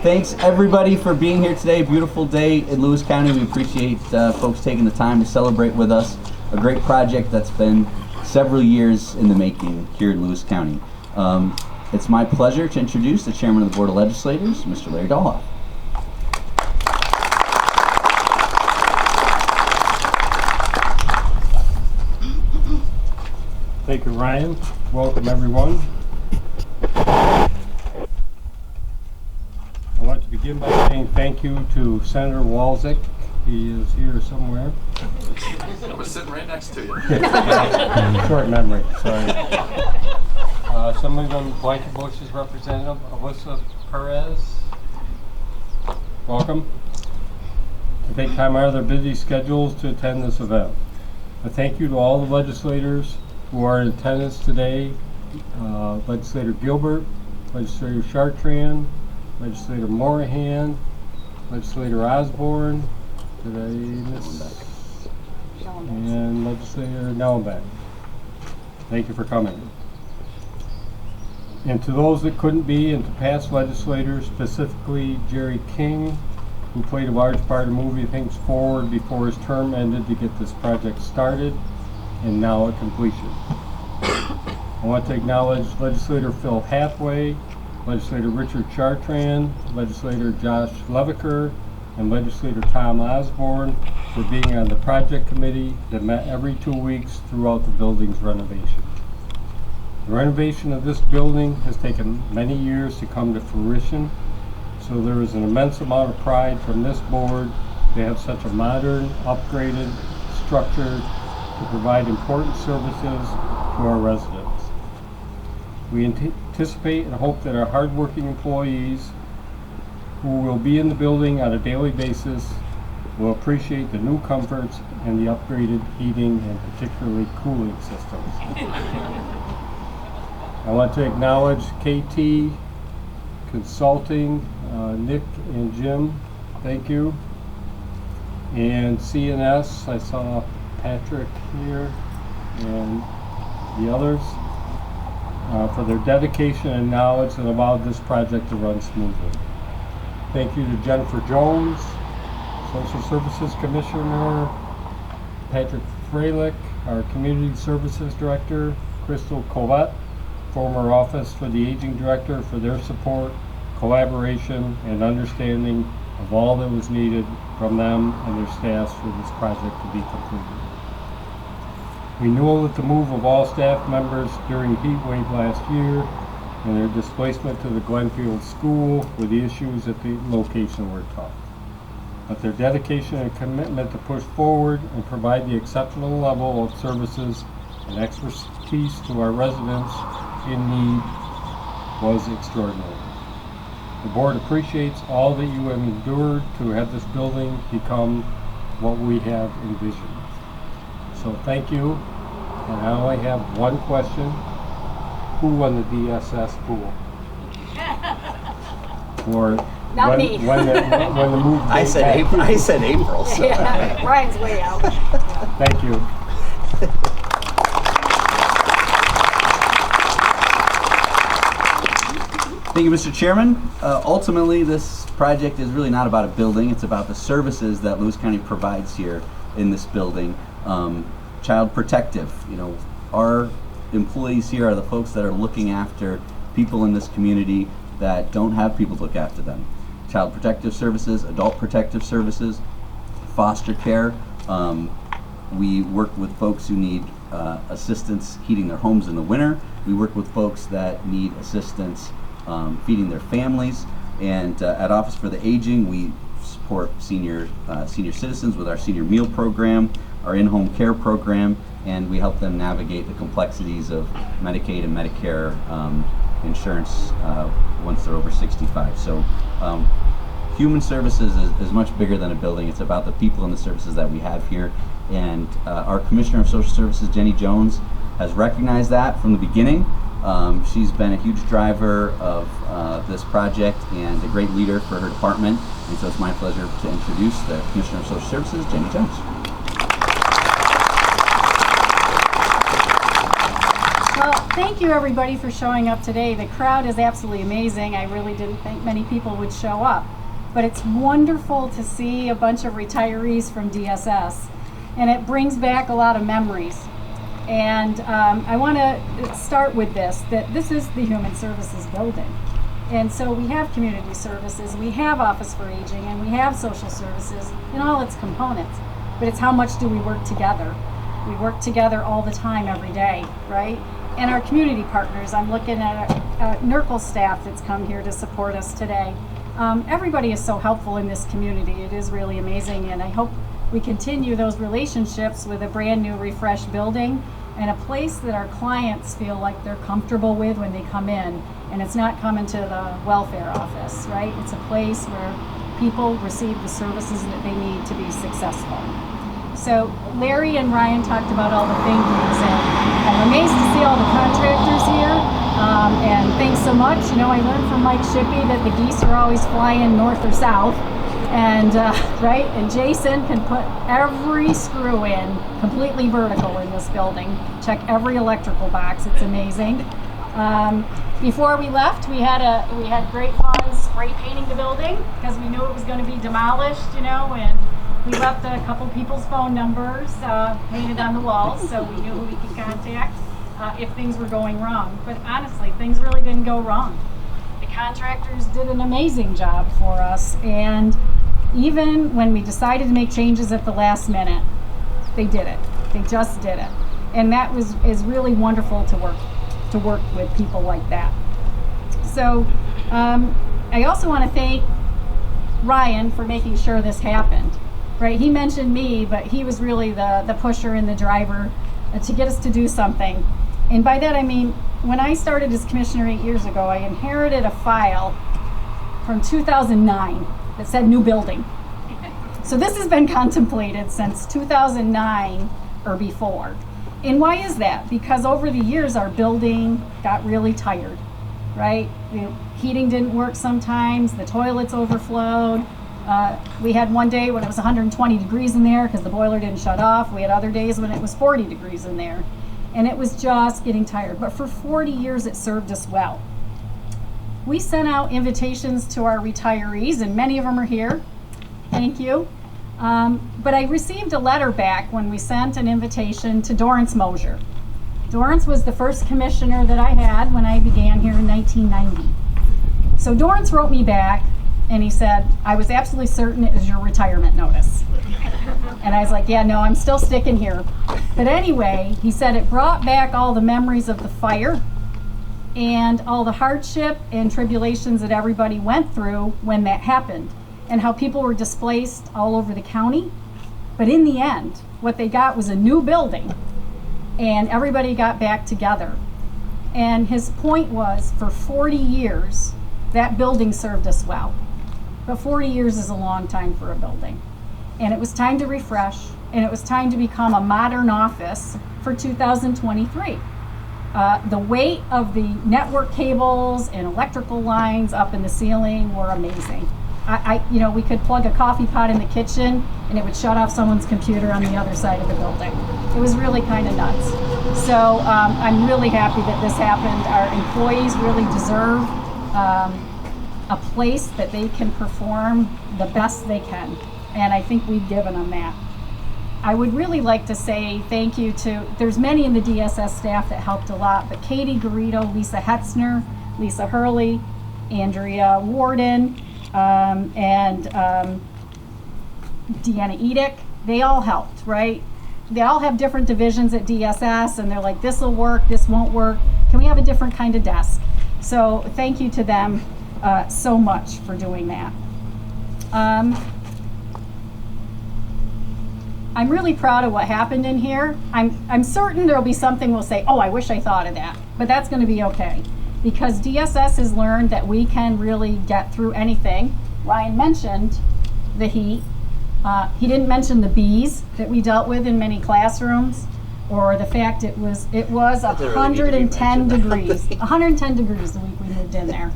Thanks everybody for being here today. Beautiful day in Lewis County. We appreciate folks taking the time to celebrate with us. A great project that's been several years in the making here in Lewis County. It's my pleasure to introduce the Chairman of the Board of Legislators, Mr. Larry Dahlhoff. Thank you, Ryan. Welcome, everyone. I want to begin by saying thank you to Senator Walczyk. He is here somewhere. I was sitting right next to you. Short memory, sorry. Somebody from Blanket Bush's representative, Alyssa Perez. Welcome. To take time out of their busy schedules to attend this event. A thank you to all the legislators who are in attendance today. Legislator Gilbert, Legislator Chartrand, Legislator Morahan, Legislator Osborne, did I miss? And Legislator Nellenbeck. Thank you for coming. And to those that couldn't be, and to past legislators, specifically Jerry King, who played a large part in moving things forward before his term ended to get this project started, and now at completion. I want to acknowledge Legislator Phil Hathaway, Legislator Richard Chartrand, Legislator Josh Leviker, and Legislator Tom Osborne for being on the project committee that met every 2 weeks throughout the building's renovation. The renovation of this building has taken many years to come to fruition, so there is an immense amount of pride from this board to have such a modern, upgraded structure to provide important services to our residents. We anticipate and hope that our hardworking employees who will be in the building on a daily basis will appreciate the new comforts and the upgraded heating and particularly cooling systems. I want to acknowledge KT Consulting, Nick and Jim, thank you. And CNS, I saw Patrick here and the others for their dedication and knowledge that allowed this project to run smoothly. Thank you to Jennifer Jones, Social Services Commissioner, Patrick Freilich, our Community Services Director, Crystal Collette, former Office for the Aging Director, for their support, collaboration, and understanding of all that was needed from them and their staffs for this project to be completed. We know that the move of all staff members during heat wave last year and their displacement to the Glenfield school with the issues at the location were tough. But their dedication and commitment to push forward and provide the exceptional level of services and expertise to our residents in need was extraordinary. The board appreciates all that you have endured to have this building become what we have envisioned. So thank you, and I only have one question. Who won the DSS pool? Or Not when, me. when the move I said April. So. Yeah, Brian's way out. Thank you. Thank you, Mr. Chairman. Ultimately, this project is really not about a building. It's about the services that Lewis County provides here in this building. Child protective. You know, our employees here are the folks that are looking after people in this community that don't have people to look after them. Child protective services, adult protective services, foster care. We work with folks who need assistance heating their homes in the winter. We work with folks that need assistance feeding their families. And at Office for the Aging, we support senior citizens with our senior meal program, our in-home care program, and we help them navigate the complexities of Medicaid and Medicare insurance once they're over 65. So human services is much bigger than a building. It's about the people and the services that we have here. And our Commissioner of Social Services, Jenny Jones, has recognized that from the beginning. She's been a huge driver of this project and a great leader for her department. And so it's my pleasure to introduce the Commissioner of Social Services, Jenny Jones. Well, thank you everybody for showing up today. The crowd is absolutely amazing. I really didn't think many people would show up. But it's wonderful to see a bunch of retirees from DSS. And it brings back a lot of memories. And I want to start with this, that this is the Human Services building. And so we have community services, we have Office for Aging, and we have social services in all its components. But it's how much do we work together? We work together all the time, every day, right? And our community partners, I'm looking at NERCL staff that's come here to support us today. Everybody is so helpful in this community. It is really amazing, and I hope we continue those relationships with a brand new, refreshed building and a place that our clients feel like they're comfortable with when they come in. And it's not coming to the welfare office, right? It's a place where people receive the services that they need to be successful. So Larry and Ryan talked about all the thank yous, and I'm amazed to see all the contractors here. And thanks so much. You know, I learned from Mike Shippey that the geese are always flying north or south. And right, and Jason can put every screw in completely vertical in this building. Check every electrical box. It's amazing. Before we left, we had great fun spray painting the building because we knew it was going to be demolished, you know, and we left a couple people's phone numbers painted on the walls, so we knew who we could contact if things were going wrong. But honestly, things really didn't go wrong. The contractors did an amazing job for us, and even when we decided to make changes at the last minute, they did it. They just did it, and that is really wonderful to work with people like that. So I also want to thank Ryan for making sure this happened. Right, he mentioned me, but he was really the pusher and the driver to get us to do something. And by that I mean, when I started as commissioner 8 years ago, I inherited a file from 2009 that said new building. So this has been contemplated since 2009 or before. And why is that? Because over the years our building got really tired, right? The heating didn't work sometimes, the toilets overflowed. We had one day when it was 120 degrees in there because the boiler didn't shut off. We had other days when it was 40 degrees in there. And it was just getting tired. But for 40 years it served us well. We sent out invitations to our retirees, and many of them are here. Thank you. But I received a letter back when we sent an invitation to Dorrance Mosier. Dorrance was the first commissioner that I had when I began here in 1990. So Dorrance wrote me back, and he said, I was absolutely certain it was your retirement notice. And I was like, yeah, no, I'm still sticking here. But anyway, he said it brought back all the memories of the fire and all the hardship and tribulations that everybody went through when that happened, and how people were displaced all over the county. But in the end, what they got was a new building, and everybody got back together. And his point was, for 40 years, that building served us well. But 40 years is a long time for a building. And it was time to refresh, and it was time to become a modern office for 2023. The weight of the network cables and electrical lines up in the ceiling were amazing. You know, we could plug a coffee pot in the kitchen and it would shut off someone's computer on the other side of the building. It was really kind of nuts. So I'm really happy that this happened. Our employees really deserve a place that they can perform the best they can. And I think we've given them that. I would really like to say thank you to, there's many in the DSS staff that helped a lot, but Katie Garrido, Lisa Hetzner, Lisa Hurley, Andrea Warden, and Deanna Edick, they all helped, right? They all have different divisions at DSS, and they're like, this will work, this won't work. Can we have a different kind of desk? So thank you to them so much for doing that. I'm really proud of what happened in here. I'm certain there'll be something we'll say, oh, I wish I thought of that, but that's going to be okay. Because DSS has learned that we can really get through anything. Ryan mentioned the heat. He didn't mention the bees that we dealt with in many classrooms, or the fact it was 110 degrees. 110 degrees the week we moved in there.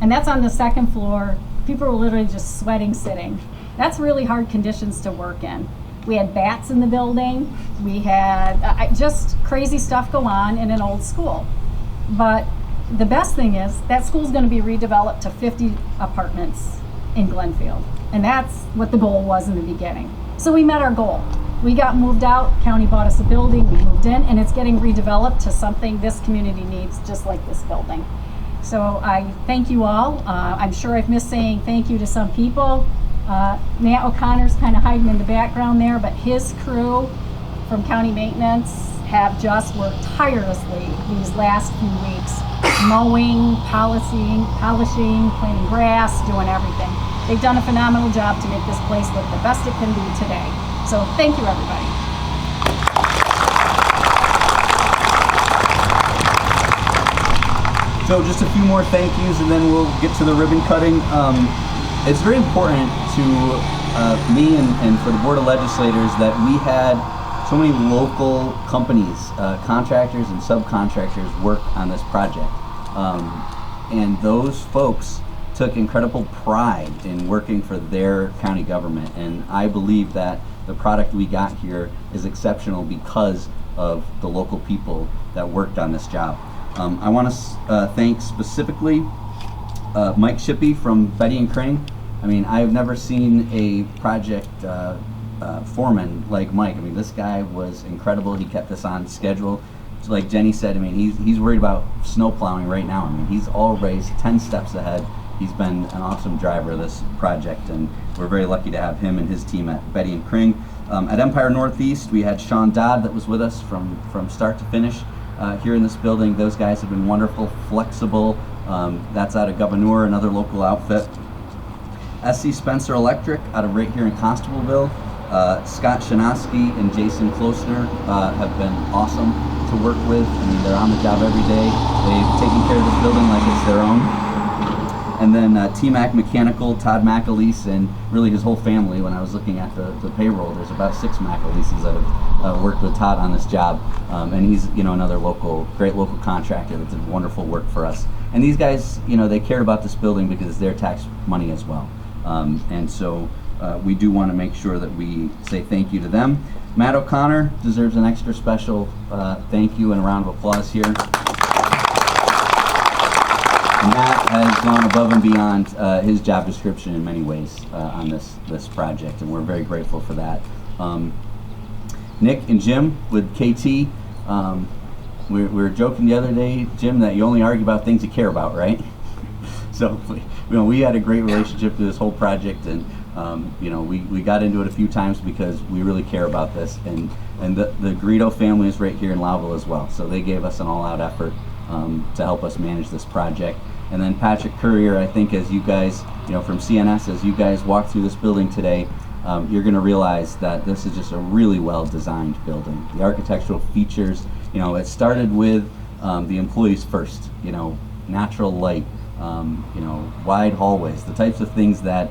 And that's on the second floor. People were literally just sweating sitting. That's really hard conditions to work in. We had bats in the building. We had just crazy stuff go on in an old school. But the best thing is that school's going to be redeveloped to 50 apartments in Glenfield. And that's what the goal was in the beginning. So we met our goal. We got moved out, county bought us a building, we moved in, and it's getting redeveloped to something this community needs, just like this building. So I thank you all. I'm sure I've missed saying thank you to some people. Nat O'Connor's kind of hiding in the background there, but his crew from county maintenance have just worked tirelessly these last few weeks, mowing, polishing, planting grass, doing everything. They've done a phenomenal job to make this place look the best it can be today. So thank you, everybody. So just a few more thank yous and then we'll get to the ribbon cutting. It's very important to me and for the Board of Legislators that we had so many local companies, contractors and subcontractors work on this project. And those folks took incredible pride in working for their county government. And I believe that the product we got here is exceptional because of the local people that worked on this job. I want to thank specifically Mike Shippey from Betty and Crane. I mean, I've never seen a project foreman like Mike. I mean, this guy was incredible. He kept us on schedule. So like Jenny said, I mean, he's worried about snow plowing right now. I mean, he's always 10 steps ahead. He's been an awesome driver of this project, and we're very lucky to have him and his team at Betty and Crane. At Empire Northeast, we had Sean Dodd that was with us from start to finish here in this building. Those guys have been wonderful, flexible. That's out of Governor, another local outfit. SC Spencer Electric out of right here in Constableville. Scott Shanoski and Jason Klosner have been awesome to work with. I mean, they're on the job every day. They've taken care of this building like it's their own. And then T-Mac Mechanical, Todd McAleese, and really his whole family. When I was looking at the payroll, there's about 6 McAleeses that have worked with Todd on this job. And he's another great local contractor that did wonderful work for us. And these guys, they care about this building because it's their tax money as well. And so we do want to make sure that we say thank you to them. Matt O'Connor deserves an extra special thank you and a round of applause here. Matt has gone above and beyond his job description in many ways on this project, and we're very grateful for that. Nick and Jim with KT, we were joking the other day, Jim, that you only argue about things you care about, right? So we had a great relationship through this whole project, and we got into it a few times because we really care about this, and the Greedo family is right here in Lowville as well, so they gave us an all-out effort to help us manage this project. And then Patrick Courier, I think as you guys, from CNS, as you guys walk through this building today, you're going to realize that this is just a really well-designed building. The architectural features, it started with the employees first, natural light, wide hallways, the types of things that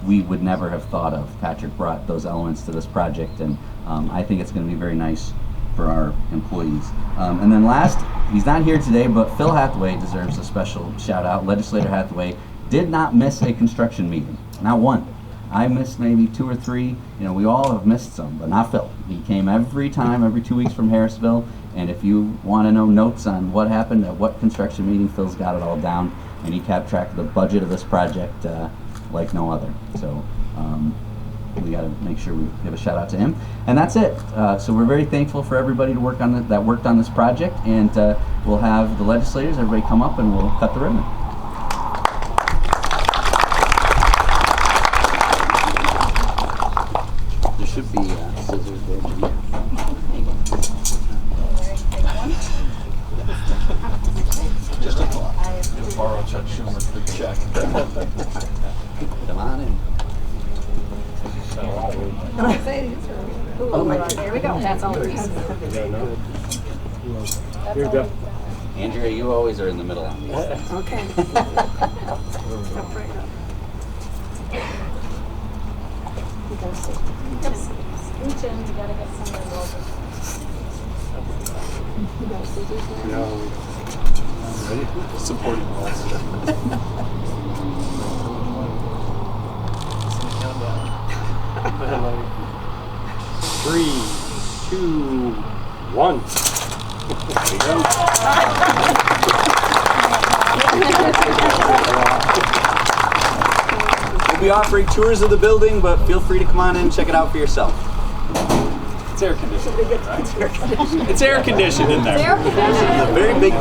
we would never have thought of. Patrick brought those elements to this project, and I think it's going to be very nice for our employees. And then last, he's not here today, but Phil Hathaway deserves a special shout out. Legislator Hathaway did not miss a construction meeting, not one. I missed maybe 2 or 3. We all have missed some, but not Phil. He came every 2 weeks from Harrisville, and if you want to know notes on what happened at what construction meeting, Phil's got it all down, and he kept track of the budget of this project like no other. So we got to make sure we give a shout out to him. And that's it. So we're very thankful for everybody that worked on this project, and we'll have the legislators, everybody come up, and we'll cut the ribbon. There should be scissors there. Just a thought. Borrow Chuck Schumer for the check. Come on in. Oh my God. There we go. That's all it is. Here, Jeff. Andrea, you always are in the middle on these. Okay. Step right up. You gotta scooch in. You gotta get somewhere over. You got scissors there? No. Ready? Supporting walls. 3, 2, 1. There you go. We'll be offering tours of the building, but feel free to come on in and check it out for yourself. It's air conditioned, right? It's air conditioned in there. Air conditioning. A very big deal.